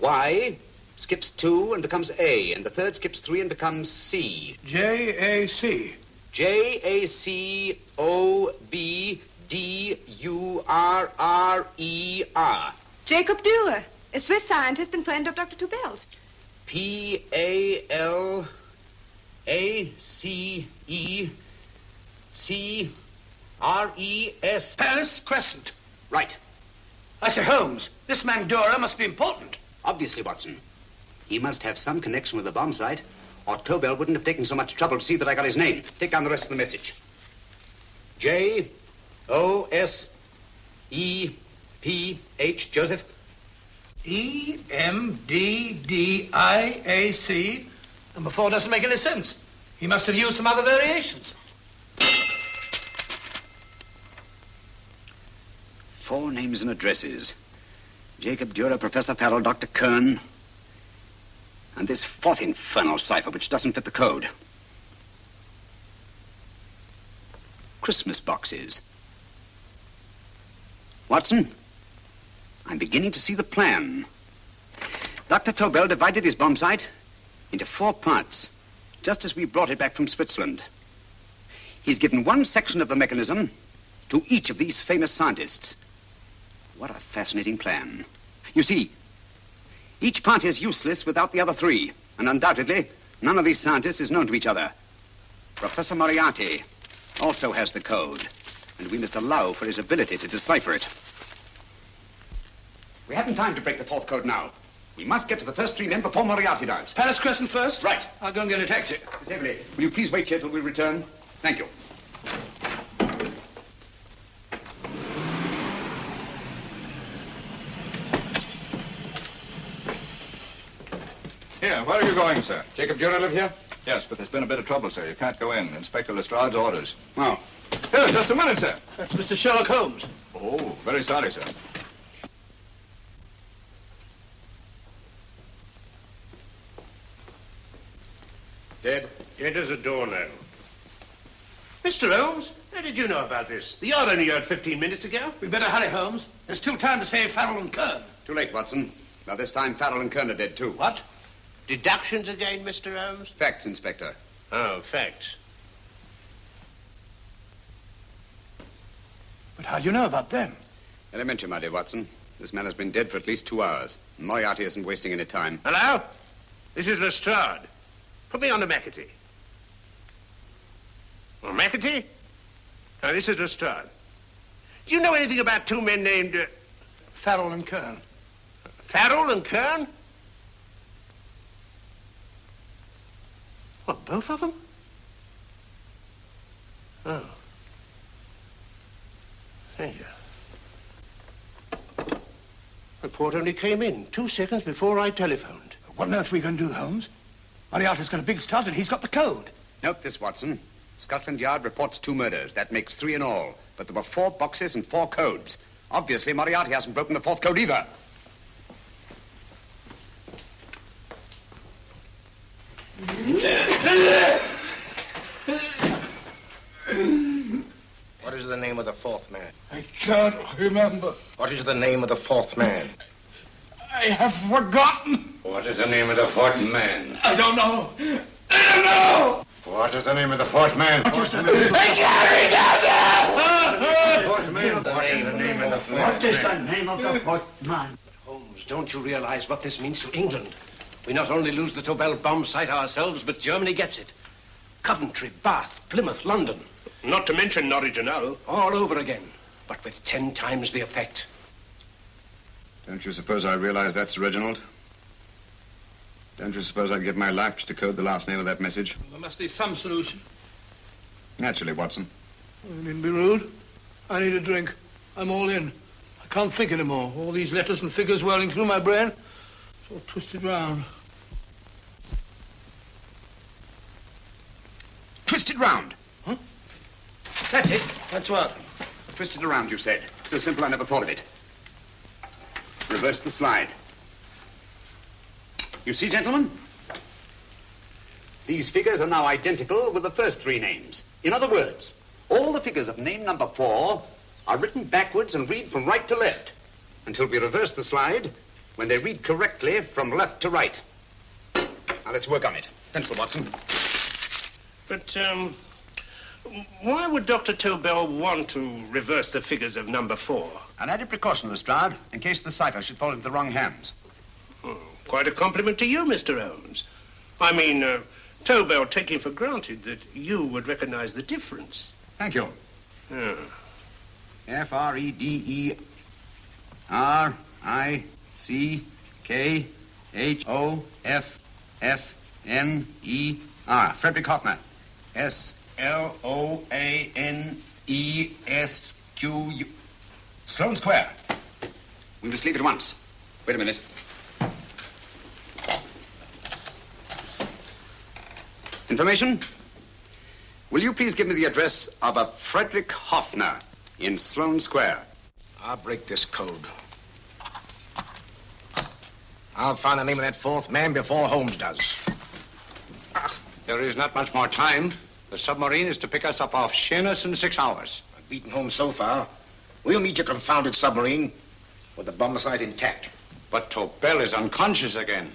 Y, skips 2 and becomes A. And the third skips 3 and becomes C. J-A-C. J-A-C-O-B-D-U-R-R-E-R. Jacob Dürer, a Swiss scientist and friend of Dr. Tobel's. P-A-L-A-C-E-C-R-E-S. Palace Crescent. Right. I say, Holmes, this man Dürer must be important. Obviously, Watson. He must have some connection with the bomb site, or Tobel wouldn't have taken so much trouble to see that I got his name. Take down the rest of the message. J-O-S-E-P-H, Joseph. E-M-D-D-I-A-C. Number 4 doesn't make any sense. He must have used some other variations. 4 names and addresses. Jacob Dürer, Professor Farrell, Dr. Kern, and this 4th infernal cipher, which doesn't fit the code. Christmas boxes. Watson, I'm beginning to see the plan. Dr. Tobel divided his bomb site into 4 parts, just as we brought it back from Switzerland. He's given one section of the mechanism to each of these famous scientists. What a fascinating plan. You see, each part is useless without the other 3, and undoubtedly, none of these scientists is known to each other. Professor Moriarty also has the code, and we must allow for his ability to decipher it. We haven't time to break the 4th code now. We must get to the first 3 men before Moriarty does. Palace Crescent first? Right. I'll go and get a taxi. Miss Eberly, will you please wait here till we return? Thank you. Here, where are you going, sir? Jacob Dürer live here? Yes, but there's been a bit of trouble, sir. You can't go in. Inspector Lestrade's orders. Oh. Here, just a minute, sir. That's Mr. Sherlock Holmes. Oh, very sorry, sir. Dead? Dead as a doornail. Mr. Holmes, how did you know about this? The yard only heard 15 minutes ago. We better hurry, Holmes. There's still time to save Farrell and Kern. Too late, Watson. By this time, Farrell and Kern are dead, too. What? Deductions again, Mr. Holmes? Facts, Inspector. Oh, facts. But how do you know about them? Elementary, my dear Watson. This man has been dead for at least 2 hours. Moriarty isn't wasting any time. Hello? This is Lestrade. Put me on to McAtee. Oh, McAtee? Now, this is Lestrade. Do you know anything about two men named... Farrell and Kern. Farrell and Kern? What, both of them? Oh. Thank you. Report only came in 2 seconds before I telephoned. What on earth are we going to do, Holmes? Moriarty's got a big start and he's got the code. Note this, Watson. Scotland Yard reports 2 murders. That makes 3 in all. But there were 4 boxes and 4 codes. Obviously, Moriarty hasn't broken the 4th code either. What is the name of the 4th man? I can't remember. What is the name of the 4th man? I have forgotten. What is the name of the 4th man? I don't know. I don't know. What is the name of the 4th man? I can't remember. Fourth man. What is the name of the 4th man? What is the name of the 4th man? Holmes, don't you realize what this means to England? We not only lose the Tobel bomb site ourselves, but Germany gets it. Coventry, Bath, Plymouth, London. Not to mention Norwich and Hull. All over again, but with 10 times the effect. Don't you suppose I realize that's Reginald? Don't you suppose I'd give my life to decode the last name of that message? Well, there must be some solution. Naturally, Watson. You needn't be rude. I need a drink. I'm all in. I can't think anymore. All these letters and figures whirling through my brain. It's all twisted round. Twisted round? Huh? That's it. That's what? Twisted around, you said. So simple I never thought of it. Reverse the slide. You see, gentlemen? These figures are now identical with the first 3 names. In other words, all the figures of name number 4 are written backwards and read from right to left until we reverse the slide when they read correctly from left to right. Now, let's work on it. Pencil, Watson. But, why would Dr. Tobel want to reverse the figures of number 4? An added precaution, Lestrade, in case the cipher should fall into the wrong hands. Oh, quite a compliment to you, Mr. Holmes. I mean, Tobel taking for granted that you would recognize the difference. Thank you. Oh. Frederick-Hoffner. Frederick Hoffner. S-L-O-A-N-E-S-Q-U. Sloane Square. We must leave at once. Wait a minute. Information? Will you please give me the address of a Frederick Hoffner in Sloane Square? I'll break this code. I'll find the name of that 4th man before Holmes does. There is not much more time. The submarine is to pick us up off Sheerness in 6 hours. I've beaten Holmes so far. We'll meet your confounded submarine with the bomb site intact. But Tobel is unconscious again.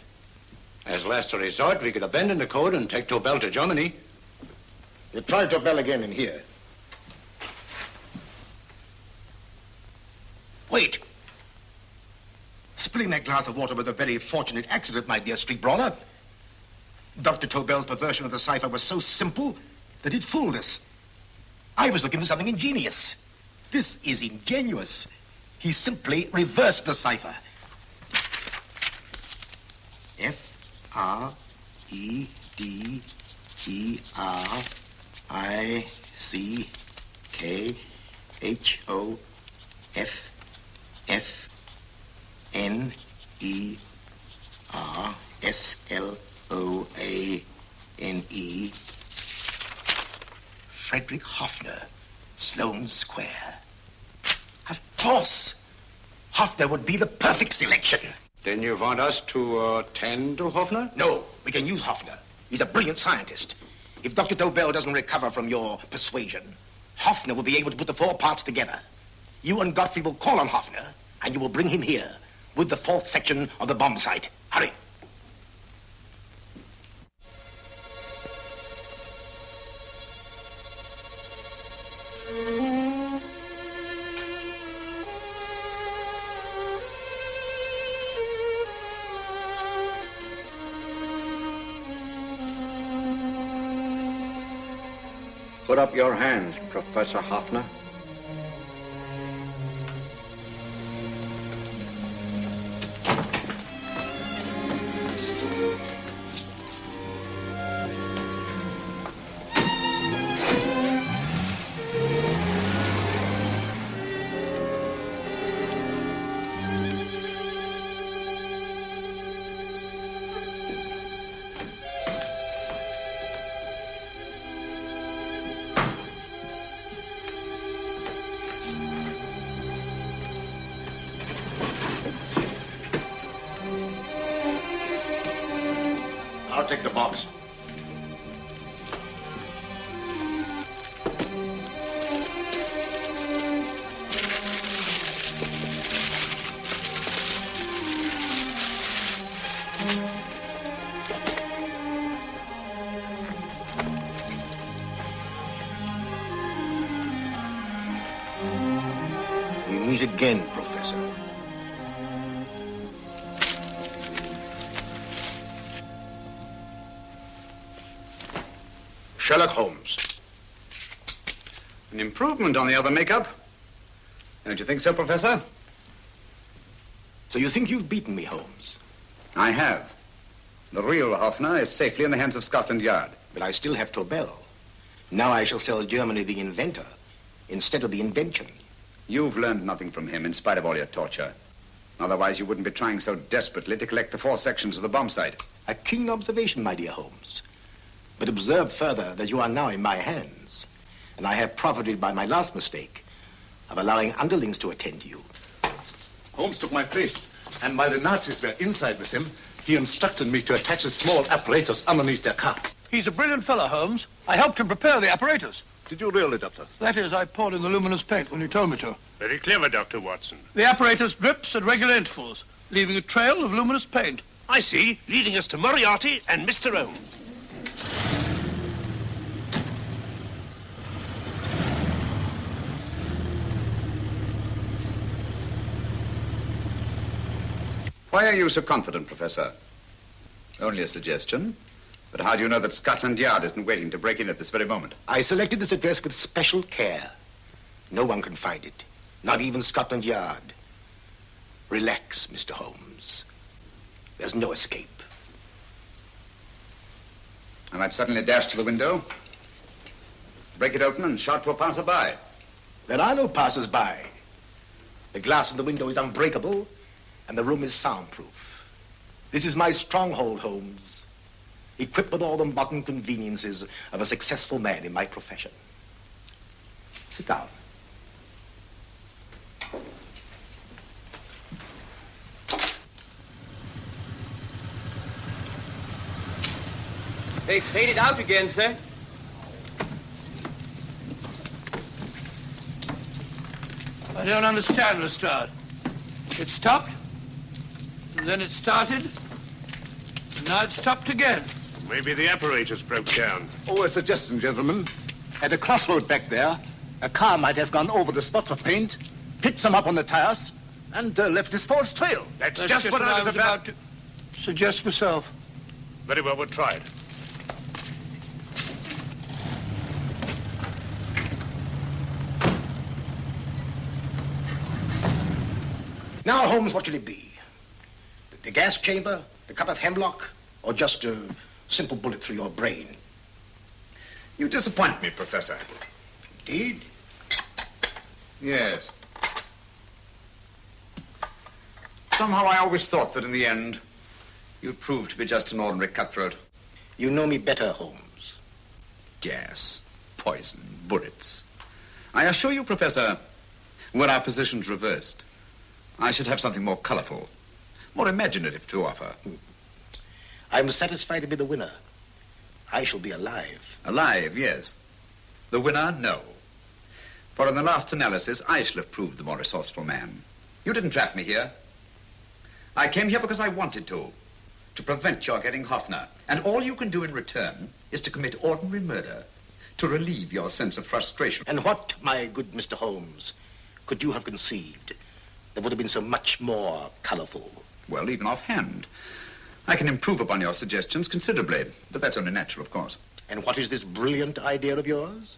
As last resort, we could abandon the code and take Tobel to Germany. You try Tobel again in here. Wait. Spilling that glass of water was a very fortunate accident, my dear street brawler. Dr. Tobel's perversion of the cipher was so simple that it fooled us. I was looking for something ingenious. This is ingenious. He simply reversed the cipher. F-R-E-D-E-R-I-C-K-H-O-F-N-E-R-S-L-O-A-N-E. Frederick Hoffner, Sloane Square. Of course. Hoffner would be the perfect selection. Then you want us to tend to Hoffner? No, we can use Hoffner. He's a brilliant scientist. If Dr. Tobel doesn't recover from your persuasion, Hoffner will be able to put the 4 parts together. You and Godfrey will call on Hoffner, and you will bring him here with the 4th section of the bomb site. Hurry. Put up your hands, Professor Hoffner. I'll take the box. We meet again, Professor. Sherlock Holmes. An improvement on the other makeup. Don't you think so, Professor? So you think you've beaten me, Holmes? I have. The real Hoffner is safely in the hands of Scotland Yard. But I still have Tobel. Now I shall sell Germany the inventor instead of the invention. You've learned nothing from him in spite of all your torture. Otherwise, you wouldn't be trying so desperately to collect the 4 sections of the bomb site. A keen observation, my dear Holmes. But observe further that you are now in my hands, and I have profited by my last mistake of allowing underlings to attend to you. Holmes took my place, and while the Nazis were inside with him, he instructed me to attach a small apparatus underneath their car. He's a brilliant fellow, Holmes. I helped him prepare the apparatus. Did you really, Doctor? That is, I poured in the luminous paint when you told me to. Very clever, Dr. Watson. The apparatus drips at regular intervals, leaving a trail of luminous paint. I see, leading us to Moriarty and Mr. Holmes. Why are you so confident, Professor? Only a suggestion. But how do you know that Scotland Yard isn't waiting to break in at this very moment? I selected this address with special care. No one can find it, not even Scotland Yard. Relax, Mr. Holmes. There's no escape. I might suddenly dash to the window, break it open, and shout to a passerby. There are no passers-by. The glass in the window is unbreakable, and the room is soundproof. This is my stronghold, Holmes, equipped with all the modern conveniences of a successful man in my profession. Sit down. They faded out again, sir. I don't understand, Lestrade. It stopped, and then it started, and now it stopped again. Maybe the apparatus broke down. Oh, a suggestion, gentlemen. At a crossroad back there, a car might have gone over the spots of paint, picked some up on the tires, and left this false trail. That's just what I was about to suggest myself. Very well, we'll try it. Now, Holmes, what should it be? The gas chamber, the cup of hemlock, or just a simple bullet through your brain? You disappoint me, Professor. Indeed? Yes. Somehow I always thought that in the end, you'd prove to be just an ordinary cutthroat. You know me better, Holmes. Gas, poison, bullets. I assure you, Professor, were our positions reversed, I should have something more colorful, more imaginative to offer. I'm satisfied to be the winner. I shall be alive. Alive, yes. The winner, no. For in the last analysis, I shall have proved the more resourceful man. You didn't trap me here. I came here because I wanted to prevent your getting Hoffner. And all you can do in return is to commit ordinary murder, to relieve your sense of frustration. And what, my good Mr. Holmes, could you have conceived that would have been so much more colorful? Well, even offhand, I can improve upon your suggestions considerably, but that's only natural, of course. And what is this brilliant idea of yours?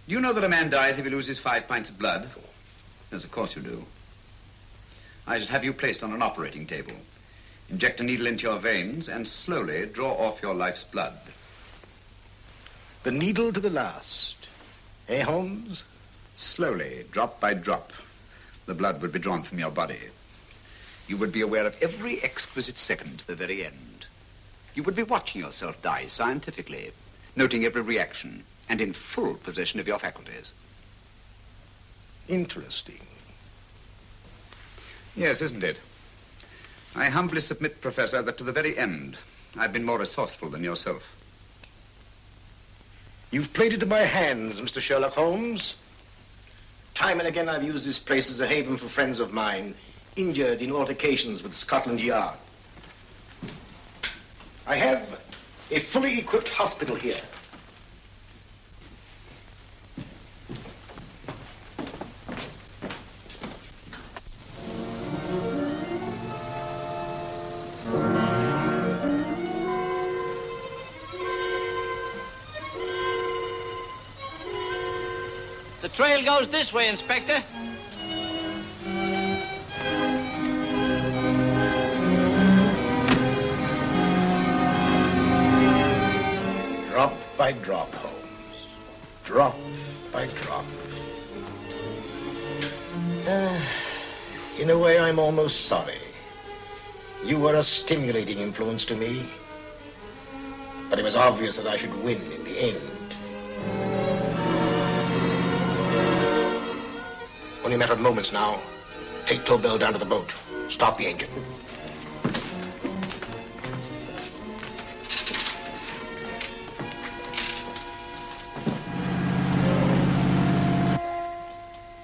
Do you know that a man dies if he loses 5 pints of blood? Yes, of course you do. I should have you placed on an operating table. Inject a needle into your veins and slowly draw off your life's blood. The needle to the last. Eh, Holmes? Slowly, drop by drop, the blood would be drawn from your body. You would be aware of every exquisite second to the very end. You would be watching yourself die scientifically, noting every reaction, and in full possession of your faculties. Interesting. Yes, isn't it? I humbly submit, Professor, that to the very end, I've been more resourceful than yourself. You've played into my hands, Mr. Sherlock Holmes. Time and again I've used this place as a haven for friends of mine, injured in altercations with Scotland Yard. I have a fully equipped hospital here. The trail goes this way, Inspector. Drop by drop, Holmes. Drop by drop. In a way, I'm almost sorry. You were a stimulating influence to me. But it was obvious that I should win in the end. Only a matter of moments now. Take Tobel down to the boat. Stop the engine.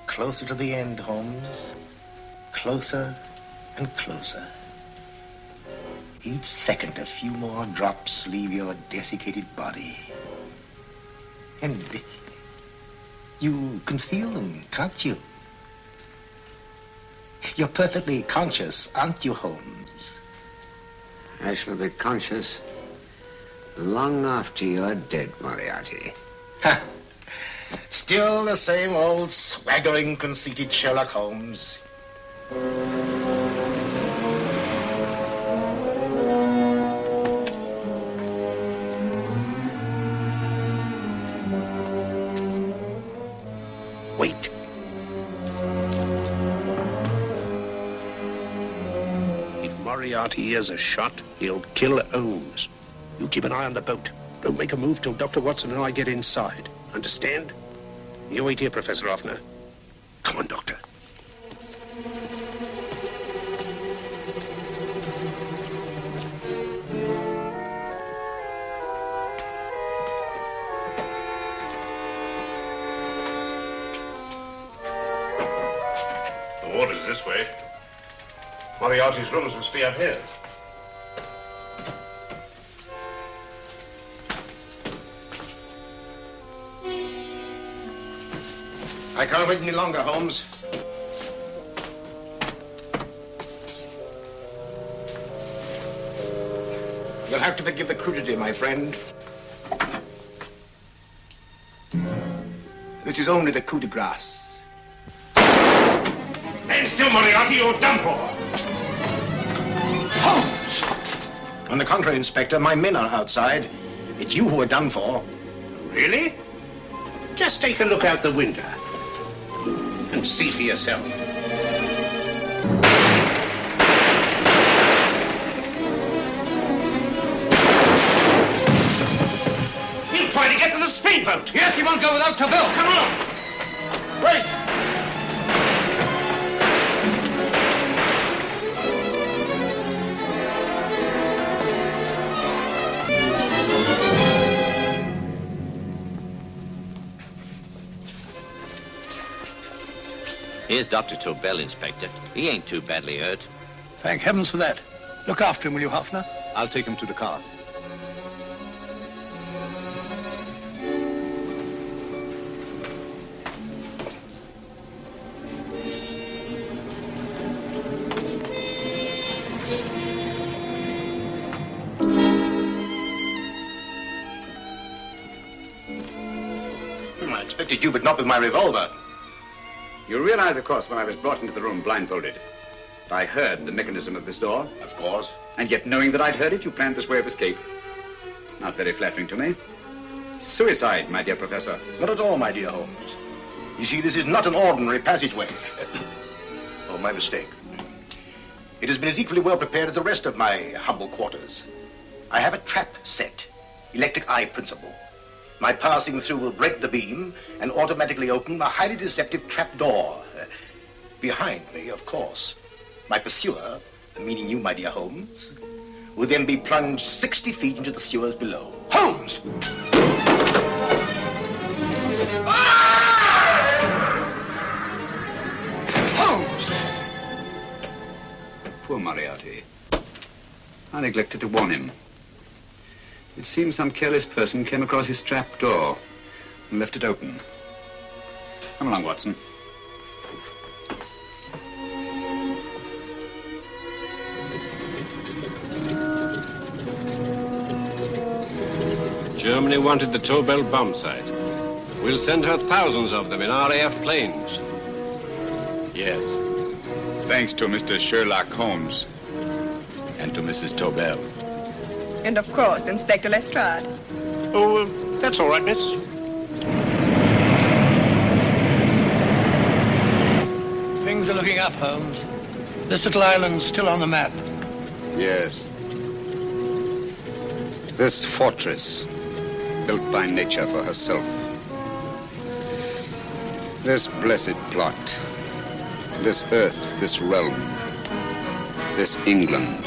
Closer to the end, Holmes. Closer and closer. Each second, a few more drops leave your desiccated body. And you can feel them, can't you? You're perfectly conscious, aren't you, Holmes? I shall be conscious long after you're dead, Moriarty. Ha! Still the same old swaggering, conceited Sherlock Holmes. Wait. If Moriarty hears a shot, he'll kill Holmes. You keep an eye on the boat. Don't make a move till Dr. Watson and I get inside. Understand? You wait here, Professor Hoffner. Come on, Doctor. The water's this way. Moriarty's rooms must be up here. I can't wait any longer, Holmes. You'll have to forgive the crudity, my friend. This is only the coup de grace. Stand still, Moriarty, you're done for. Holmes! On the contrary, Inspector, my men are outside. It's you who are done for. Really? Just take a look out the window and see for yourself. He'll try to get to the speedboat. Yes, he won't go without Tobel. Come on. Wait. Here's Dr. Tobel, Inspector. He ain't too badly hurt. Thank heavens for that. Look after him, will you, Hoffner? I'll take him to the car. I expected you, but not with my revolver. You realize, of course, when I was brought into the room blindfolded, I heard the mechanism of this door. Of course. And yet, knowing that I'd heard it, you planned this way of escape. Not very flattering to me. Suicide, my dear Professor. Not at all, my dear Holmes. You see, this is not an ordinary passageway. Oh, my mistake. It has been as equally well prepared as the rest of my humble quarters. I have a trap set, electric eye principle. My passing through will break the beam and automatically open a highly deceptive trap door. Behind me, of course, my pursuer, meaning you, my dear Holmes, will then be plunged 60 feet into the sewers below. Holmes! Holmes! Poor Moriarty. I neglected to warn him. It seems some careless person came across his trap door and left it open. Come along, Watson. Germany wanted the Tobel bomb site. We'll send her thousands of them in RAF planes. Yes. Thanks to Mr. Sherlock Holmes and to Mrs. Tobel. And of course, Inspector Lestrade. Oh, that's all right, miss. Things are looking up, Holmes. This little island's still on the map. Yes. This fortress, built by nature for herself. This blessed plot. This earth, this realm. This England.